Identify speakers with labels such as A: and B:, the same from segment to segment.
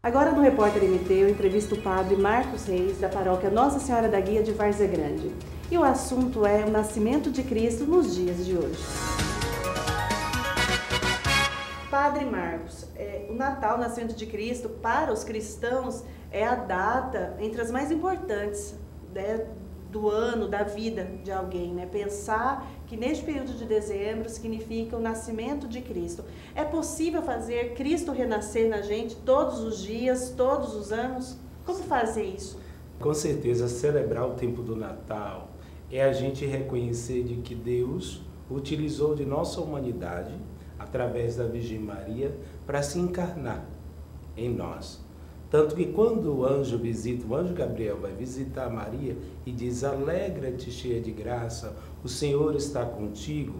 A: Agora no Repórter MT eu entrevisto o padre Marcos Reis, da paróquia Nossa Senhora da Guia de Várzea Grande. E o assunto é o nascimento de Cristo nos dias de hoje. Padre Marcos, o Natal, o nascimento de Cristo, para os cristãos, é a data entre as mais importantes, né, do ano, da vida de alguém, né? Pensar que neste período de dezembro significa o nascimento de Cristo. É possível fazer Cristo renascer na gente todos os dias, todos os anos? Como fazer isso?
B: Com certeza, celebrar o tempo do Natal é a gente reconhecer de que Deus utilizou de nossa humanidade, através da Virgem Maria, para se encarnar em nós. Tanto que quando o anjo Gabriel vai visitar Maria e diz: alegra-te, cheia de graça, o Senhor está contigo,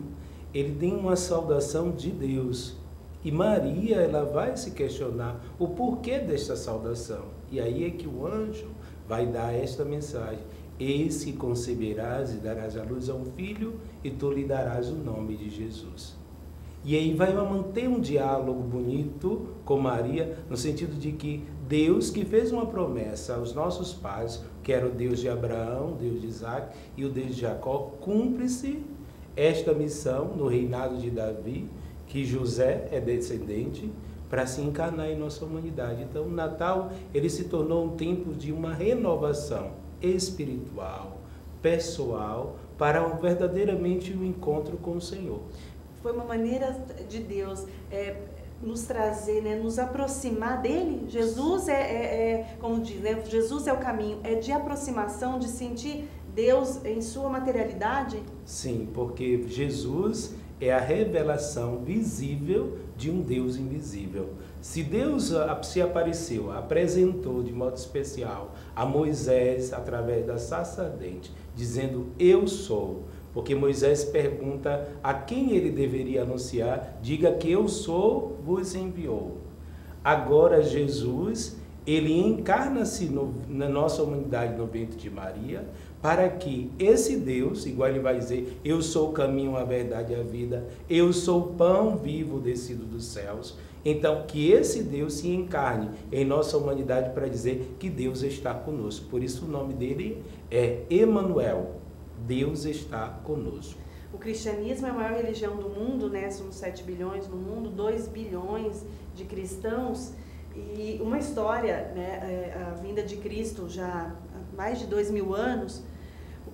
B: ele tem uma saudação de Deus. E Maria, ela vai se questionar o porquê desta saudação. E aí é que o anjo vai dar esta mensagem: eis que conceberás e darás à luz a um filho, e tu lhe darás o nome de Jesus. E aí vai manter um diálogo bonito com Maria, no sentido de que Deus, que fez uma promessa aos nossos pais, que era o Deus de Abraão, o Deus de Isaac e o Deus de Jacó, cumpre-se esta missão no reinado de Davi, que José é descendente, para se encarnar em nossa humanidade. Então o Natal, ele se tornou um tempo de uma renovação espiritual, pessoal, para verdadeiramente o encontro com o Senhor.
A: Foi uma maneira de Deus nos trazer, né, nos aproximar dele. Jesus como diz, né, Jesus é o caminho, é de aproximação, de sentir Deus em sua materialidade?
B: Sim, porque Jesus é a revelação visível de um Deus invisível. Se Deus se apareceu, apresentou de modo especial a Moisés através da sarça ardente, dizendo: eu sou. Porque Moisés pergunta a quem ele deveria anunciar: diga que eu sou, vos enviou. Agora Jesus, ele encarna-se na nossa humanidade no ventre de Maria, para que esse Deus, igual ele vai dizer: eu sou o caminho, a verdade e a vida, eu sou o pão vivo descido dos céus. Então, que esse Deus se encarne em nossa humanidade para dizer que Deus está conosco. Por isso o nome dele é Emanuel. Deus está conosco.
A: O cristianismo é a maior religião do mundo, né? Somos 7 bilhões no mundo, 2 bilhões de cristãos. E uma história, né? A vinda de Cristo já há mais de 2000 anos.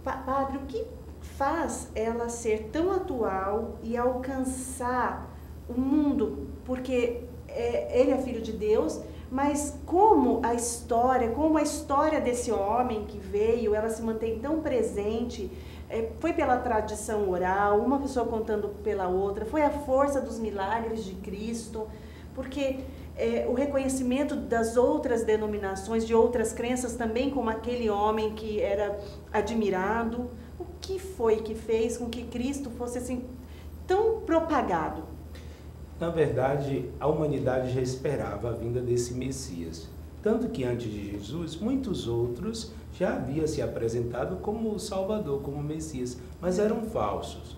A: Padre, o que faz ela ser tão atual e alcançar o mundo? Porque ele é filho de Deus, mas como a história desse homem que veio, ela se mantém tão presente, foi pela tradição oral, uma pessoa contando pela outra, foi a força dos milagres de Cristo, porque o reconhecimento das outras denominações, de outras crenças também, como aquele homem que era admirado. O que foi que fez com que Cristo fosse assim tão propagado?
B: Na verdade, a humanidade já esperava a vinda desse Messias. Tanto que antes de Jesus, muitos outros já haviam se apresentado como o Salvador, como o Messias, mas eram falsos.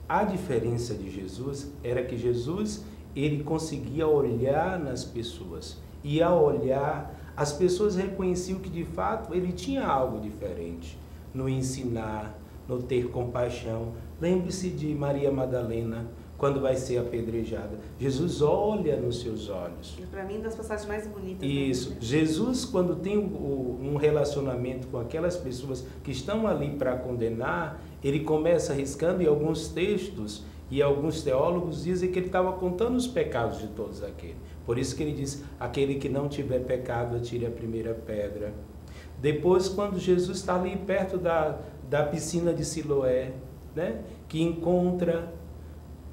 B: A diferença de Jesus era que Jesus, ele conseguia olhar nas pessoas. E ao olhar, as pessoas reconheciam que de fato ele tinha algo diferente no ensinar, no ter compaixão. Lembre-se de Maria Madalena, quando vai ser apedrejada. Jesus olha nos seus olhos.
A: Para mim, das passagens mais bonitas.
B: Isso. Jesus, quando tem um relacionamento com aquelas pessoas que estão ali para condenar, ele começa arriscando, e alguns textos e alguns teólogos dizem que ele estava contando os pecados de todos aqueles. Por isso que ele diz: aquele que não tiver pecado, atire a primeira pedra. Depois, quando Jesus está ali perto da piscina de Siloé, né, que encontra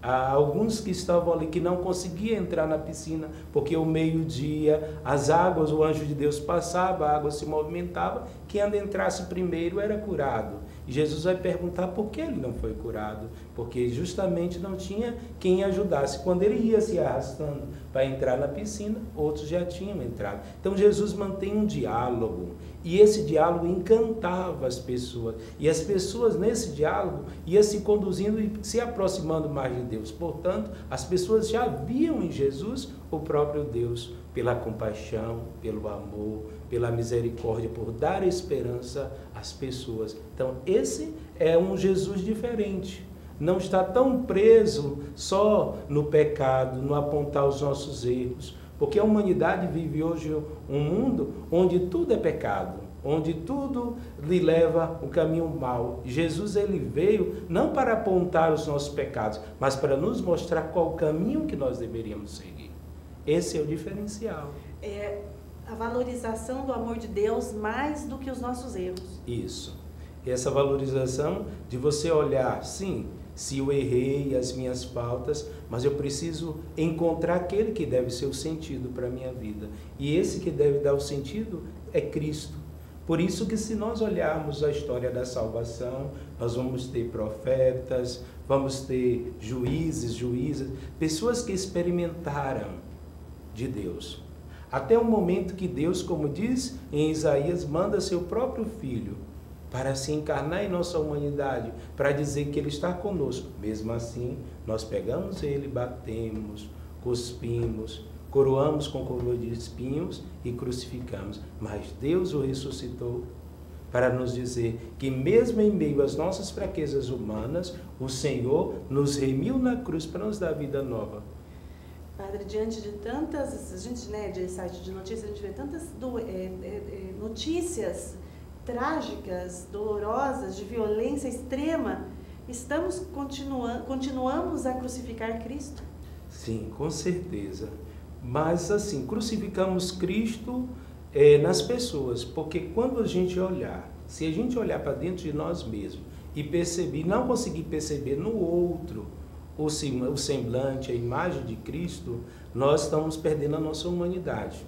B: alguns que estavam ali, que não conseguiam entrar na piscina, porque ao meio-dia as águas, o anjo de Deus passava, a água se movimentava, quem entrasse primeiro era curado. E Jesus vai perguntar por que ele não foi curado, porque justamente não tinha quem ajudasse. Quando ele ia se arrastando para entrar na piscina, outros já tinham entrado. Então Jesus mantém um diálogo, e esse diálogo encantava as pessoas, e as pessoas nesse diálogo iam se conduzindo e se aproximando mais de Deus. Portanto, as pessoas já viam em Jesus o próprio Deus pela compaixão, pelo amor, pela misericórdia, por dar esperança às pessoas. Então, esse é um Jesus diferente. Não está tão preso só no pecado, no apontar os nossos erros, porque a humanidade vive hoje um mundo onde tudo é pecado, onde tudo lhe leva um caminho mau. Jesus, ele veio não para apontar os nossos pecados, mas para nos mostrar qual o caminho que nós deveríamos seguir. Esse é o diferencial.
A: É a valorização do amor de Deus mais do que os nossos erros.
B: Isso. Essa valorização de você olhar, sim, se eu errei as minhas faltas, mas eu preciso encontrar aquele que deve ser o sentido para a minha vida. E esse que deve dar o sentido é Cristo. Por isso que se nós olharmos a história da salvação, nós vamos ter profetas, vamos ter juízes, juízas, pessoas que experimentaram de Deus. Até o momento que Deus, como diz em Isaías, manda seu próprio Filho para se encarnar em nossa humanidade, para dizer que Ele está conosco. Mesmo assim, nós pegamos Ele, batemos, cuspimos, coroamos com coroa de espinhos e crucificamos. Mas Deus o ressuscitou para nos dizer que mesmo em meio às nossas fraquezas humanas, o Senhor nos remiu na cruz para nos dar vida nova.
A: Padre, diante de tantas, a gente, de site de notícias, a gente vê tantas notícias trágicas, dolorosas, de violência extrema, continuamos a crucificar Cristo?
B: Sim, com certeza. Mas assim, crucificamos Cristo nas pessoas, porque quando a gente olhar, se a gente olhar para dentro de nós mesmos e perceber, não conseguir perceber no outro o semblante, a imagem de Cristo, nós estamos perdendo a nossa humanidade.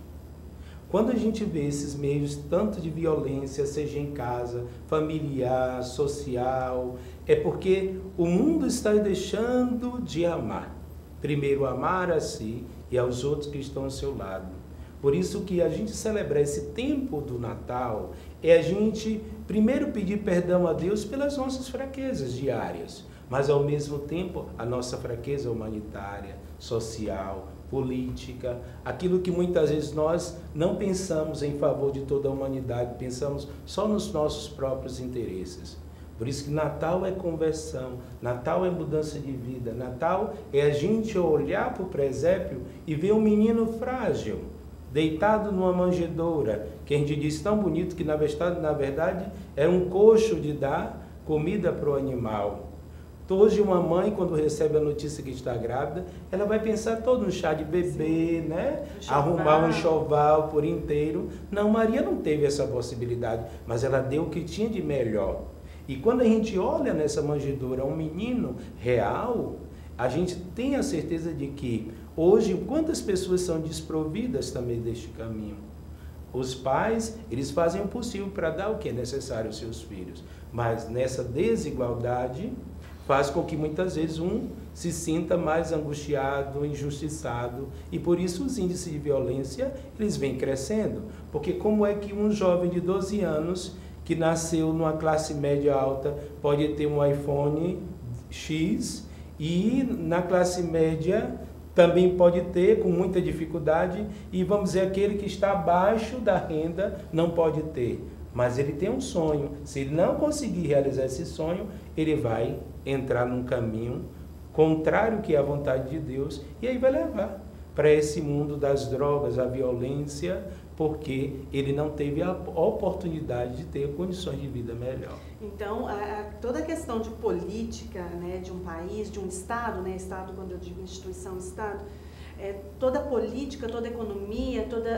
B: Quando a gente vê esses meios tanto de violência, seja em casa, familiar, social, é porque o mundo está deixando de amar. Primeiro amar a si e aos outros que estão ao seu lado. Por isso que a gente celebrar esse tempo do Natal é a gente primeiro pedir perdão a Deus pelas nossas fraquezas diárias, mas ao mesmo tempo a nossa fraqueza humanitária, social, política, aquilo que muitas vezes nós não pensamos em favor de toda a humanidade, pensamos só nos nossos próprios interesses. Por isso que Natal é conversão, Natal é mudança de vida, Natal é a gente olhar para o presépio e ver um menino frágil, deitado numa manjedoura, que a gente diz tão bonito que na verdade era um coxo de dar comida para o animal. Hoje uma mãe, quando recebe a notícia que está grávida, ela vai pensar todo no chá de bebê, né? Arrumar um enxoval por inteiro. Não, Maria não teve essa possibilidade, mas ela deu o que tinha de melhor. E quando a gente olha nessa manjedoura um menino real, a gente tem a certeza de que hoje quantas pessoas são desprovidas também deste caminho. Os pais, eles fazem o possível para dar o que é necessário aos seus filhos, mas nessa desigualdade faz com que muitas vezes um se sinta mais angustiado, injustiçado, e por isso os índices de violência eles vêm crescendo. Porque como é que um jovem de 12 anos que nasceu numa classe média alta pode ter um iPhone X e na classe média também pode ter com muita dificuldade, e vamos dizer aquele que está abaixo da renda não pode ter, mas ele tem um sonho. Se ele não conseguir realizar esse sonho, ele vai entrar num caminho contrário que é a vontade de Deus, e aí vai levar para esse mundo das drogas, a violência, porque ele não teve a oportunidade de ter condições de vida melhor.
A: Então, toda a questão de política, de um país, de um Estado, Estado, quando eu digo instituição, Estado, toda a política, toda a economia, toda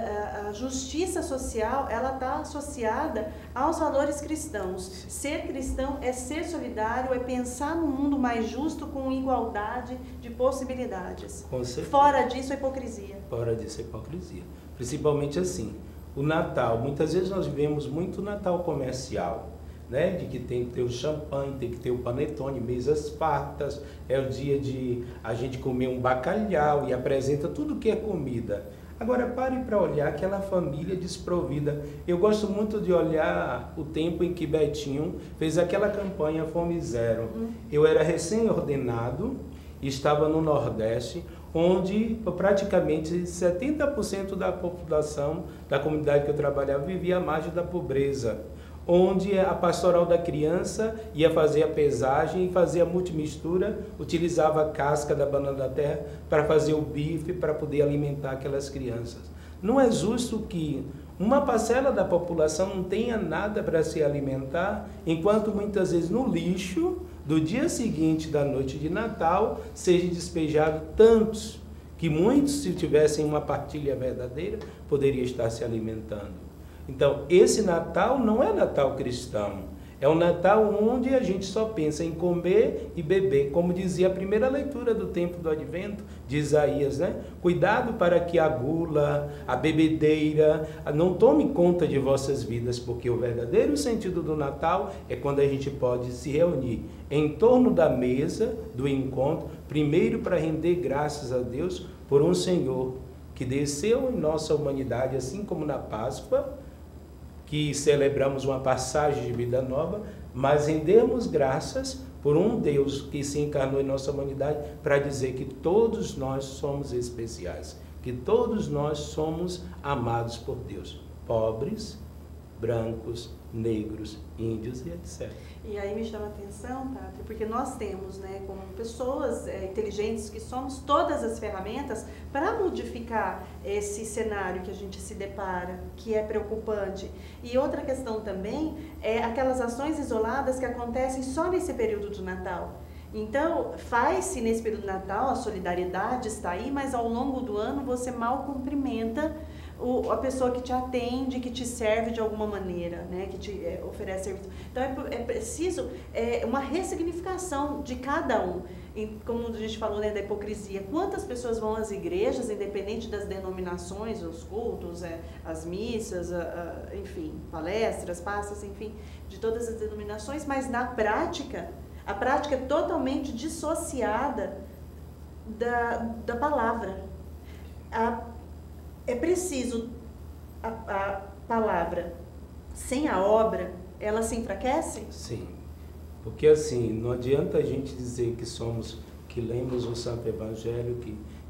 A: a justiça social, ela está associada aos valores cristãos. Ser cristão é ser solidário, é pensar num mundo mais justo, com igualdade de possibilidades.
B: Com certeza.
A: Fora disso, a hipocrisia.
B: Fora disso, a hipocrisia. Principalmente assim, o Natal. Muitas vezes nós vivemos muito Natal comercial, de que tem que ter o champanhe, tem que ter o panetone, mesas fartas, é o dia de a gente comer um bacalhau e apresenta tudo que é comida. Agora pare para olhar aquela família desprovida. Eu gosto muito de olhar o tempo em que Betinho fez aquela campanha Fome Zero. Eu era recém-ordenado, estava no Nordeste, onde praticamente 70% da população da comunidade que eu trabalhava vivia à margem da pobreza, onde a pastoral da criança ia fazer a pesagem e fazia a multimistura, utilizava a casca da banana da terra para fazer o bife, para poder alimentar aquelas crianças. Não é justo que uma parcela da população não tenha nada para se alimentar, enquanto muitas vezes no lixo do dia seguinte da noite de Natal seja despejado tantos, que muitos, se tivessem uma partilha verdadeira, poderiam estar se alimentando. Então, esse Natal não é Natal cristão, é um Natal onde a gente só pensa em comer e beber, como dizia a primeira leitura do tempo do Advento de Isaías, né? Cuidado para que a gula, a bebedeira não tome conta de vossas vidas, porque o verdadeiro sentido do Natal é quando a gente pode se reunir em torno da mesa do encontro, primeiro para render graças a Deus por um Senhor que desceu em nossa humanidade, assim como na Páscoa, que celebramos uma passagem de vida nova, mas rendemos graças por um Deus que se encarnou em nossa humanidade para dizer que todos nós somos especiais, que todos nós somos amados por Deus, pobres, brancos, negros, índios e etc.
A: E aí me chama a atenção, Padre, porque nós temos, né, como pessoas inteligentes que somos, todas as ferramentas para modificar esse cenário que a gente se depara, que é preocupante. E outra questão também é aquelas ações isoladas que acontecem só nesse período do Natal. Então, faz-se nesse período do Natal, a solidariedade está aí, mas ao longo do ano você mal cumprimenta a pessoa que te atende, que te serve de alguma maneira, né, que te oferece serviço. Então é preciso uma ressignificação de cada um. E, como a gente falou, né, da hipocrisia, quantas pessoas vão às igrejas, independente das denominações, os cultos, as missas, enfim, palestras, passas, enfim, de todas as denominações, mas na prática, a prática é totalmente dissociada da palavra. É preciso a palavra. Sem a obra, ela se enfraquece?
B: Sim, porque assim, não adianta a gente dizer que lemos o Santo Evangelho,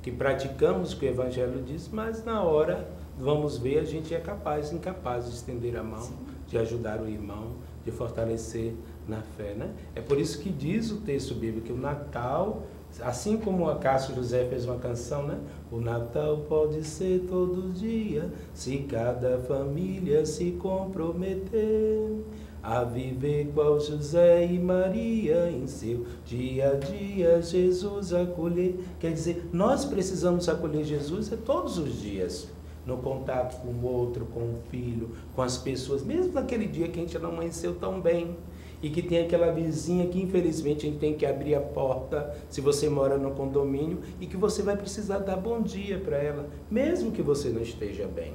B: que praticamos o que o Evangelho diz, mas na hora, vamos ver, a gente é incapaz de estender a mão, sim, de ajudar o irmão, de fortalecer na fé, né? É por isso que diz o texto bíblico que o Natal, assim como a Cássio José fez uma canção, né? O Natal pode ser todo dia, se cada família se comprometer a viver qual José e Maria em seu dia a dia Jesus acolher. Quer dizer, nós precisamos acolher Jesus todos os dias, no contato com o outro, com o filho, com as pessoas, mesmo naquele dia que a gente não amanheceu tão bem. E que tem aquela vizinha que infelizmente a gente tem que abrir a porta, se você mora no condomínio, e que você vai precisar dar bom dia para ela, mesmo que você não esteja bem.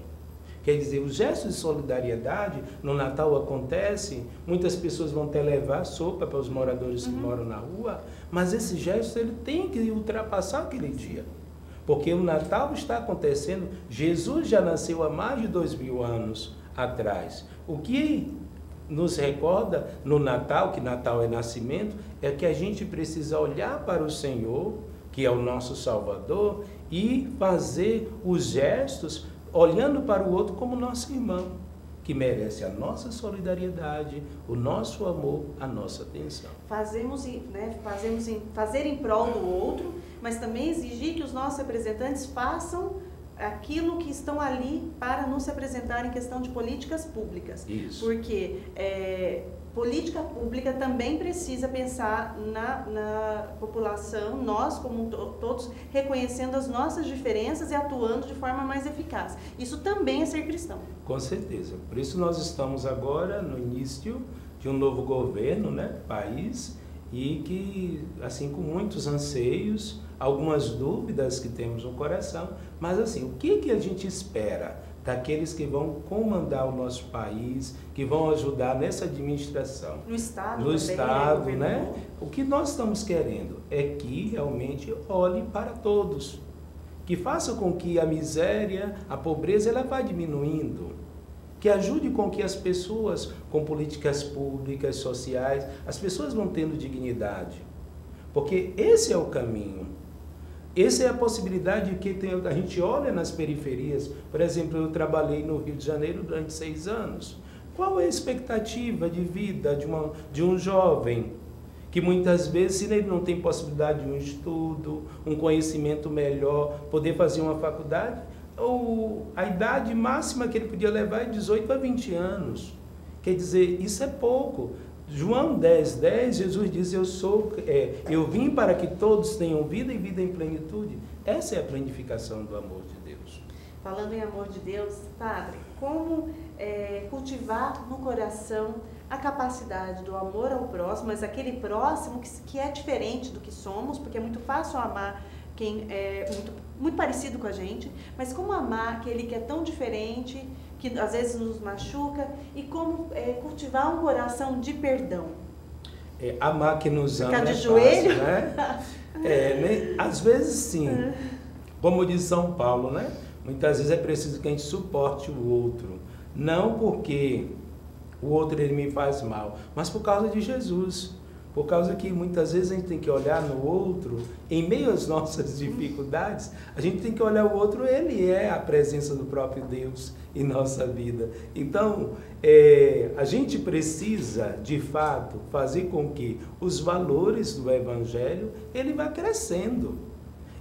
B: Quer dizer, o gesto de solidariedade no Natal acontece, muitas pessoas vão até levar sopa para os moradores que moram na rua, mas esse gesto ele tem que ultrapassar aquele dia. Porque o Natal está acontecendo, Jesus já nasceu há mais de 2000 anos atrás. O que nos recorda no Natal, que Natal é nascimento, é que a gente precisa olhar para o Senhor, que é o nosso Salvador, e fazer os gestos olhando para o outro como nosso irmão, que merece a nossa solidariedade, o nosso amor, a nossa atenção.
A: Fazer em prol do outro, mas também exigir que os nossos representantes façam aquilo que estão ali para nos representar em questão de políticas públicas.
B: Isso.
A: Porque política pública também precisa pensar na população, nós como todos, reconhecendo as nossas diferenças e atuando de forma mais eficaz. Isso também é ser cristão.
B: Com certeza. Por isso nós estamos agora no início de um novo governo, né, país, e que, assim, com muitos anseios, algumas dúvidas que temos no coração, mas assim, o que a gente espera daqueles que vão comandar o nosso país, que vão ajudar nessa administração?
A: No Estado
B: também, Estado,
A: né?
B: O que nós estamos querendo é que realmente olhe para todos, que faça com que a miséria, a pobreza, ela vá diminuindo, que ajude com que as pessoas, com políticas públicas, sociais, as pessoas vão tendo dignidade, porque esse é o caminho. Essa é a possibilidade que a gente olha nas periferias. Por exemplo, eu trabalhei no Rio de Janeiro durante 6 anos. Qual é a expectativa de vida de um jovem que muitas vezes, se ele não tem possibilidade de um estudo, um conhecimento melhor, poder fazer uma faculdade, a idade máxima que ele podia levar é 18 a 20 anos. Quer dizer, isso é pouco. João 10:10, Jesus diz, eu vim para que todos tenham vida e vida em plenitude. Essa é a planificação do amor de Deus.
A: Falando em amor de Deus, Padre, como cultivar no coração a capacidade do amor ao próximo, mas aquele próximo que é diferente do que somos, porque é muito fácil amar quem é muito parecido com a gente, mas como amar aquele que é tão diferente, que às vezes nos machuca, e como cultivar um coração de perdão.
B: Amar que nos ama.
A: Ficar de
B: é
A: joelho?
B: Fácil, né? Às vezes sim. Como diz São Paulo, né? Muitas vezes é preciso que a gente suporte o outro. Não porque o outro ele me faz mal, mas por causa de Jesus. Por causa que muitas vezes a gente tem que olhar no outro, em meio às nossas dificuldades, a gente tem que olhar o outro, ele é a presença do próprio Deus em nossa vida. Então, a gente precisa, de fato, fazer com que os valores do Evangelho, ele vá crescendo.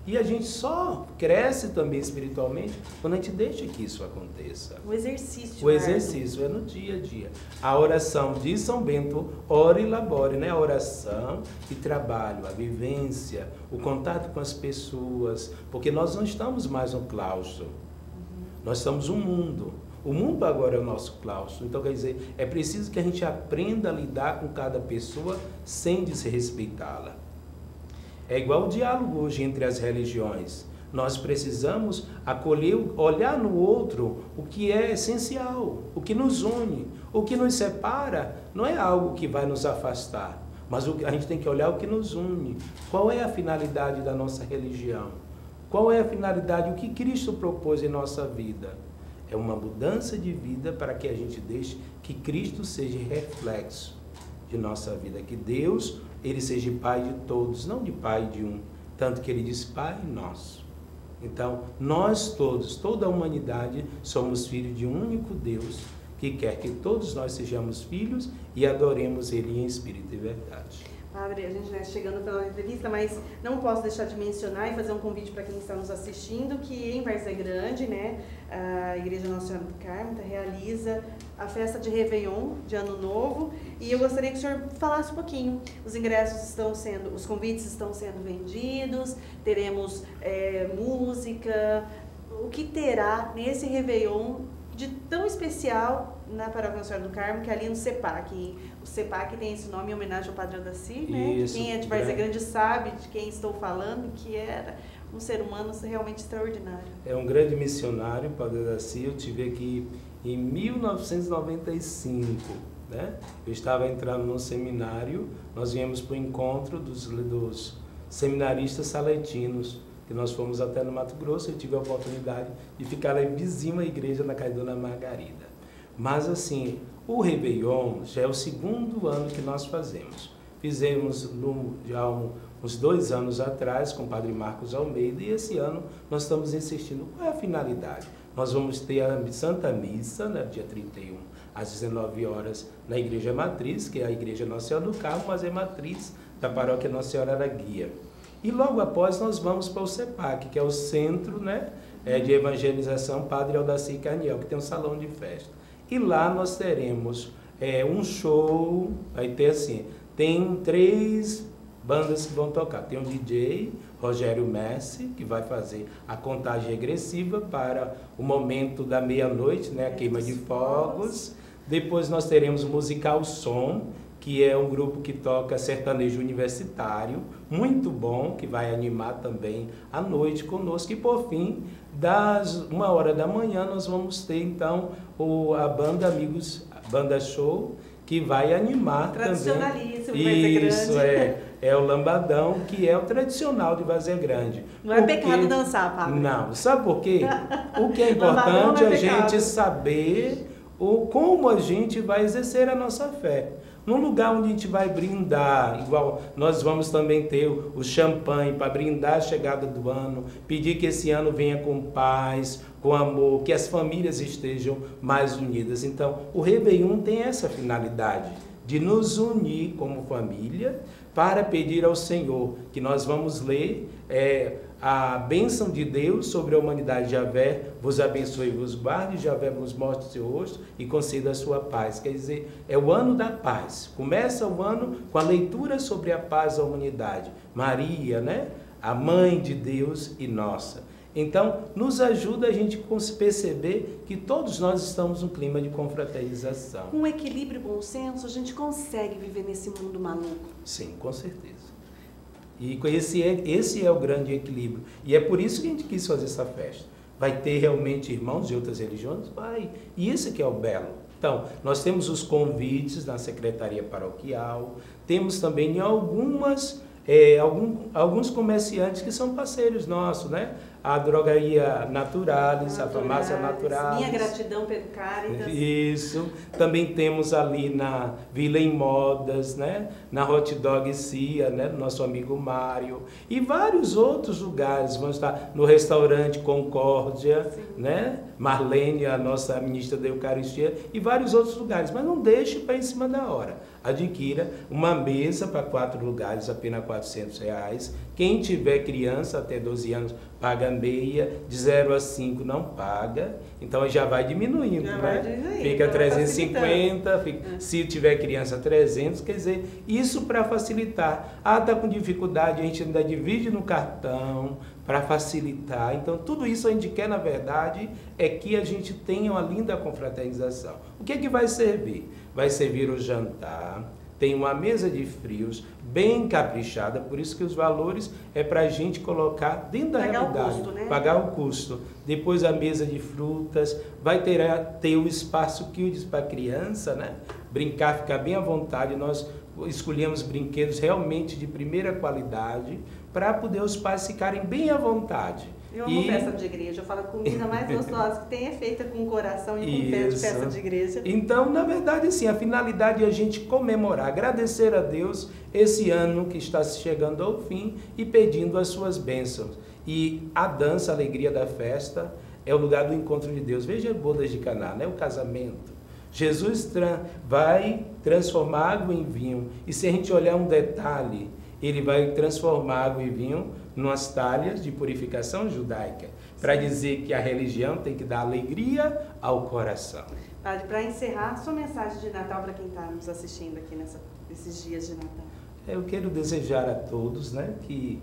B: E a gente só cresce também espiritualmente quando a gente deixa que isso aconteça.
A: O exercício.
B: O exercício é no dia a dia. A oração de São Bento, ora e labore, né? A oração e trabalho, a vivência, o contato com as pessoas, porque nós não estamos mais no claustro. Nós estamos um mundo. O mundo agora é o nosso claustro. Então, quer dizer, é preciso que a gente aprenda a lidar com cada pessoa sem desrespeitá-la. É igual o diálogo hoje entre as religiões. Nós precisamos acolher, olhar no outro o que é essencial, o que nos une. O que nos separa não é algo que vai nos afastar, mas a gente tem que olhar o que nos une. Qual é a finalidade da nossa religião? Qual é a finalidade, o que Cristo propôs em nossa vida? É uma mudança de vida para que a gente deixe que Cristo seja reflexo de nossa vida, que Deus ele seja pai de todos, não de pai de um, tanto que ele diz pai nosso. Então, nós todos, toda a humanidade, somos filhos de um único Deus, que quer que todos nós sejamos filhos e adoremos ele em espírito e verdade.
A: Padre, a gente vai chegando pela entrevista, mas não posso deixar de mencionar e fazer um convite para quem está nos assistindo, que em Várzea Grande, né, a Igreja Nossa Senhora do Carmo realiza a festa de Réveillon, de Ano Novo, e eu gostaria que o senhor falasse um pouquinho. Os os convites estão sendo vendidos, teremos música, o que terá nesse Réveillon de tão especial na Paróquia Nossa Senhora do Carmo, que é ali no CEPAC. O CEPAC tem esse nome em homenagem ao Padre Aldaci, né?
B: Isso,
A: quem é de Várzea Grande sabe de quem estou falando, que era um ser humano realmente extraordinário. É
B: um grande missionário, Padre Aldaci. Eu tive aqui em 1995, né? Eu estava entrando no seminário, nós viemos para o encontro dos seminaristas saletinos, que nós fomos até no Mato Grosso. Eu tive a oportunidade de ficar lá vizinho à igreja na casa da Dona Margarida. Mas assim, o Réveillon já é o segundo ano que nós fazemos. Fizemos já uns 2 anos atrás com o Padre Marcos Almeida, e esse ano nós estamos insistindo. Qual é a finalidade? Nós vamos ter a Santa Missa, né, dia 31, às 19 horas, na Igreja Matriz, que é a Igreja Nossa Senhora do Carmo, mas é matriz da Paróquia Nossa Senhora da Guia. E logo após nós vamos para o CEPAC, que é o Centro, né, de Evangelização Padre Aldaci Carniel, que tem um salão de festa. E lá nós teremos um show, vai ter assim, tem 3 bandas que vão tocar. Tem o DJ Rogério Messi, que vai fazer a contagem regressiva para o momento da meia-noite, né, a queima de fogos. Depois nós teremos o Musical Som, que é um grupo que toca sertanejo universitário, muito bom, que vai animar também a noite conosco. E por fim, das 1h da manhã, nós vamos ter então a banda Amigos, Banda Show, que vai animar também.
A: Tradicionalíssimo,
B: Isso, é o lambadão, que é o tradicional de Várzea Grande.
A: Não é pecado dançar, Pablo.
B: Não, sabe por quê? O que é importante é a gente saber como a gente vai exercer a nossa fé. num lugar onde a gente vai brindar, igual nós vamos também ter o champanhe para brindar a chegada do ano, pedir que esse ano venha com paz, com amor, que as famílias estejam mais unidas. Então, o Réveillon tem essa finalidade, de nos unir como família, para pedir ao Senhor, que nós vamos ler a bênção de Deus sobre a humanidade. Javé vos abençoe e vos guarde, Javé vos mostre o seu rosto e conceda a sua paz. Quer dizer, é o ano da paz. Começa o ano com a leitura sobre a paz da humanidade. Maria, né? A mãe de Deus e nossa. Então, nos ajuda a gente perceber que todos nós estamos num clima de confraternização.
A: Com equilíbrio e bom senso, a gente consegue viver nesse mundo maluco.
B: Sim, com certeza. E esse é o grande equilíbrio. E é por isso que a gente quis fazer essa festa. Vai ter realmente irmãos de outras religiões? Vai. E isso que é o belo. Então, nós temos os convites na Secretaria Paroquial, temos também alguns comerciantes que são parceiros nossos, né? A Drogaria Naturalis, a Farmácia Naturalis.
A: Minha gratidão pelo Caritas.
B: Isso. Também temos ali na Vila em Modas, né? Na Hot Dog Cia, né? Nosso amigo Mário. E vários outros lugares. Vamos estar no restaurante Concórdia, né? Marlene, a nossa ministra da Eucaristia. E vários outros lugares. Mas não deixe para em cima da hora. Adquira uma mesa para 4 lugares, apenas R$400. Quem tiver criança até 12 anos, paga meia, de 0 a 5 não paga, então já vai diminuindo, fica 350, se tiver criança 300, quer dizer, isso para facilitar. Está com dificuldade, a gente ainda divide no cartão, para facilitar. Então, tudo isso a gente quer, na verdade, é que a gente tenha uma linda confraternização. O que é que vai servir? Vai servir o jantar, tem uma mesa de frios bem caprichada, por isso que os valores é para a gente colocar dentro da realidade, pagar o custo. Depois a mesa de frutas, vai ter o espaço Kids para criança, né? Brincar, ficar bem à vontade. Nós escolhemos brinquedos realmente de primeira qualidade para poder os pais ficarem bem à vontade.
A: Eu amo festa de igreja, eu falo, a comida mais gostosa que tem é feita com coração e com pé de festa de igreja.
B: Então, na verdade, assim, a finalidade é a gente comemorar, agradecer a Deus esse ano que está chegando ao fim e pedindo as suas bênçãos. E a dança, a alegria da festa é o lugar do encontro de Deus. Veja bodas de Caná, né? O casamento. Jesus vai transformar água em vinho. E se a gente olhar um detalhe, ele vai transformar água e vinho nas talhas de purificação judaica, para dizer que a religião tem que dar alegria ao coração.
A: Padre, para encerrar, sua mensagem de Natal para quem está nos assistindo aqui nesses dias de Natal.
B: Eu quero desejar a todos, né, que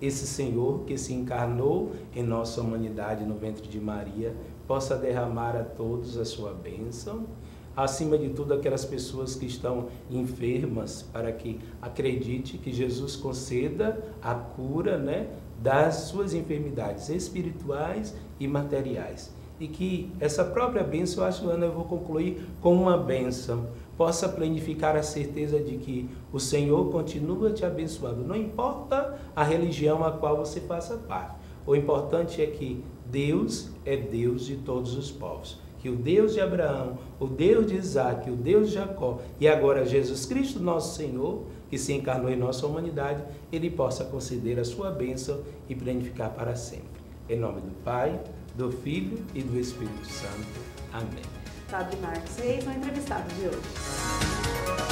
B: esse Senhor que se encarnou em nossa humanidade no ventre de Maria possa derramar a todos a sua bênção. Acima de tudo, aquelas pessoas que estão enfermas, para que acredite que Jesus conceda a cura, né, das suas enfermidades espirituais e materiais. E que essa própria bênção, eu acho, Ana, eu vou concluir com uma bênção, possa planificar a certeza de que o Senhor continua te abençoando, não importa a religião a qual você faça parte. O importante é que Deus é Deus de todos os povos. Que o Deus de Abraão, o Deus de Isaac, o Deus de Jacó e agora Jesus Cristo, nosso Senhor, que se encarnou em nossa humanidade, Ele possa conceder a sua bênção e planificar para sempre. Em nome do Pai, do Filho e do Espírito Santo. Amém.
A: Padre Marcos Reis, o entrevistado de hoje.